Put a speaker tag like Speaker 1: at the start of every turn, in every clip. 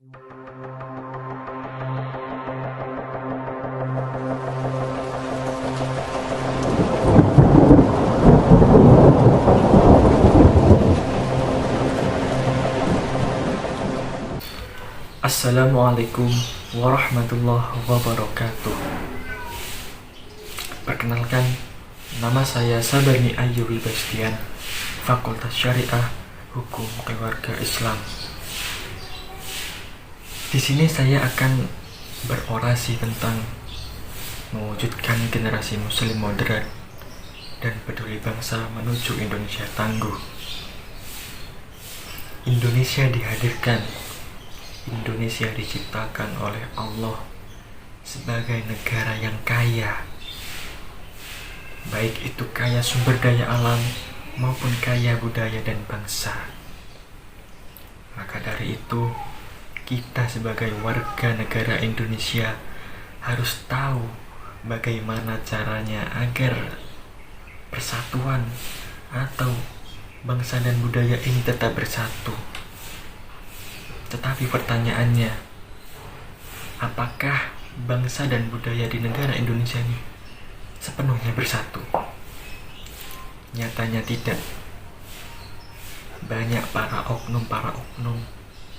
Speaker 1: Assalamualaikum warahmatullahi wabarakatuh. Perkenalkan, nama saya Sabani Ayyubi Bastian, Fakultas Syariah Hukum Keluarga Islam. Di sini saya akan berorasi tentang mewujudkan generasi muslim moderat dan peduli bangsa menuju Indonesia tangguh. Indonesia dihadirkan, Indonesia diciptakan oleh Allah sebagai negara yang kaya, baik itu kaya sumber daya alam maupun kaya budaya dan bangsa. Maka dari itu, kita sebagai warga negara Indonesia harus tahu bagaimana caranya agar persatuan atau bangsa dan budaya ini tetap bersatu. Tetapi pertanyaannya, apakah bangsa dan budaya di negara Indonesia ini sepenuhnya bersatu? Nyatanya tidak. Banyak para oknum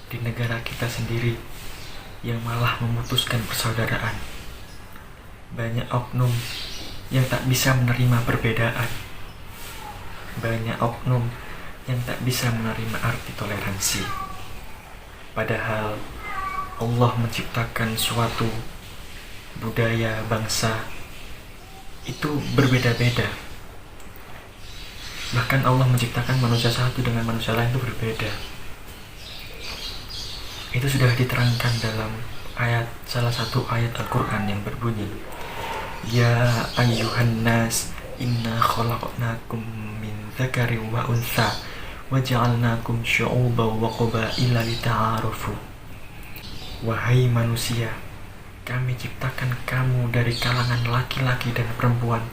Speaker 1: di negara kita sendiri yang malah memutuskan persaudaraan. Banyak oknum yang tak bisa menerima perbedaan. Banyak oknum yang tak bisa menerima arti toleransi. Padahal Allah menciptakan suatu budaya bangsa itu berbeda-beda. Bahkan Allah menciptakan manusia satu dengan manusia lain itu berbeda. Itu sudah diterangkan dalam salah satu ayat Al-Quran yang berbunyi, Ya ayyuhan nas, inna khalaqnakum min dzakarin wa untha wa ja'alnakum syu'uban wa qabaila lita'arafu. Wahai manusia, kami ciptakan kamu dari kalangan laki-laki dan perempuan,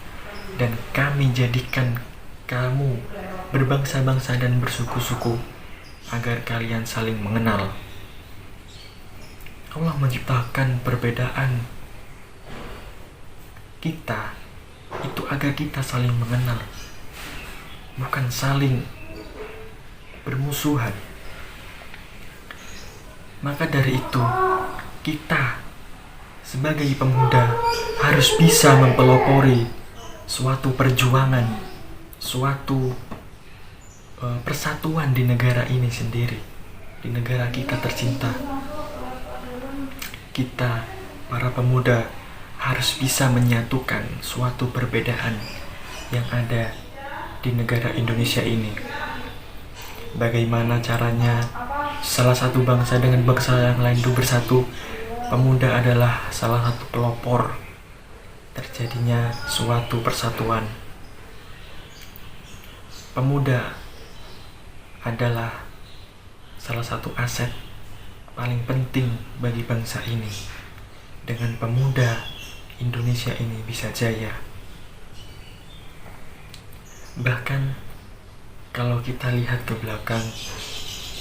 Speaker 1: dan kami jadikan kamu berbangsa-bangsa dan bersuku-suku agar kalian saling mengenal. Allah menciptakan perbedaan kita itu agar kita saling mengenal, bukan saling bermusuhan. Maka dari itu, kita sebagai pemuda harus bisa mempelopori suatu perjuangan, suatu persatuan di negara ini sendiri, di negara kita tercinta. Kita, para pemuda, harus bisa menyatukan suatu perbedaan yang ada di negara Indonesia ini. Bagaimana caranya salah satu bangsa dengan bangsa yang lain itu bersatu? Pemuda adalah salah satu pelopor terjadinya suatu persatuan. Pemuda adalah salah satu aset paling penting bagi bangsa ini. Dengan pemuda, Indonesia ini bisa jaya. Bahkan kalau kita lihat ke belakang,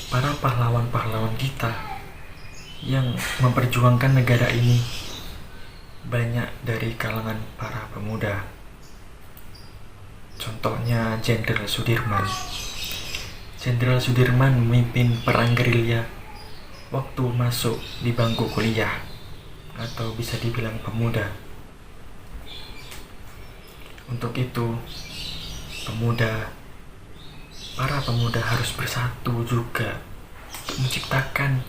Speaker 1: para pahlawan-pahlawan kita yang memperjuangkan negara ini banyak dari kalangan para pemuda. Contohnya Jenderal Sudirman. Jenderal Sudirman memimpin perang gerilya waktu masuk di bangku kuliah, atau bisa dibilang pemuda. Untuk itu, para pemuda harus bersatu juga untuk menciptakan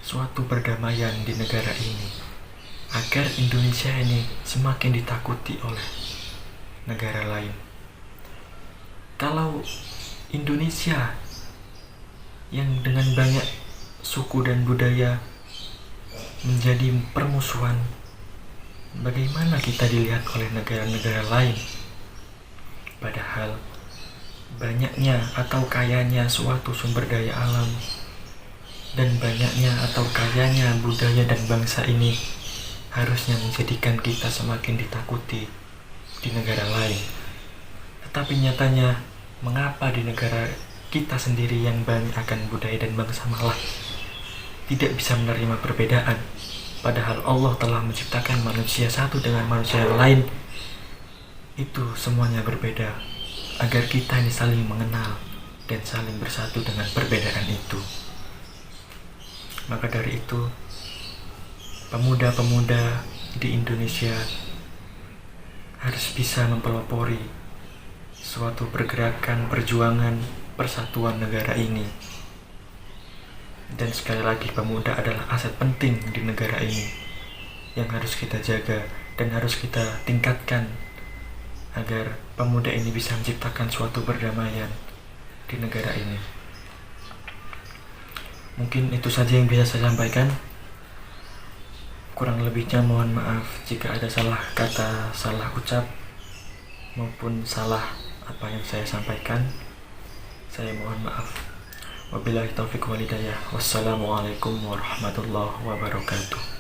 Speaker 1: suatu perdamaian di negara ini, agar Indonesia ini semakin ditakuti oleh negara lain. Kalau Indonesia yang dengan banyak suku dan budaya menjadi permusuhan, bagaimana kita dilihat oleh negara-negara lain? Padahal banyaknya atau kayanya suatu sumber daya alam dan banyaknya atau kayanya budaya dan bangsa ini harusnya menjadikan kita semakin ditakuti di negara lain. Tetapi nyatanya, mengapa di negara kita sendiri yang banyak akan budaya dan bangsa malah tidak bisa menerima perbedaan. Padahal Allah telah menciptakan manusia satu dengan manusia yang lain. Itu semuanya berbeda, agar kita ini saling mengenal dan saling bersatu dengan perbedaan itu. Maka dari itu, pemuda-pemuda di Indonesia harus bisa mempelopori suatu pergerakan perjuangan persatuan negara ini. Dan sekali lagi, pemuda adalah aset penting di negara ini yang harus kita jaga dan harus kita tingkatkan agar pemuda ini bisa menciptakan suatu perdamaian di negara ini. Mungkin itu saja yang bisa saya sampaikan. Kurang lebihnya mohon maaf jika ada salah kata, salah ucap, maupun salah apa yang saya sampaikan. Saya mohon maaf. Wabillahi taufiq wal hidayah. Wassalamualaikum warahmatullahi wabarakatuh.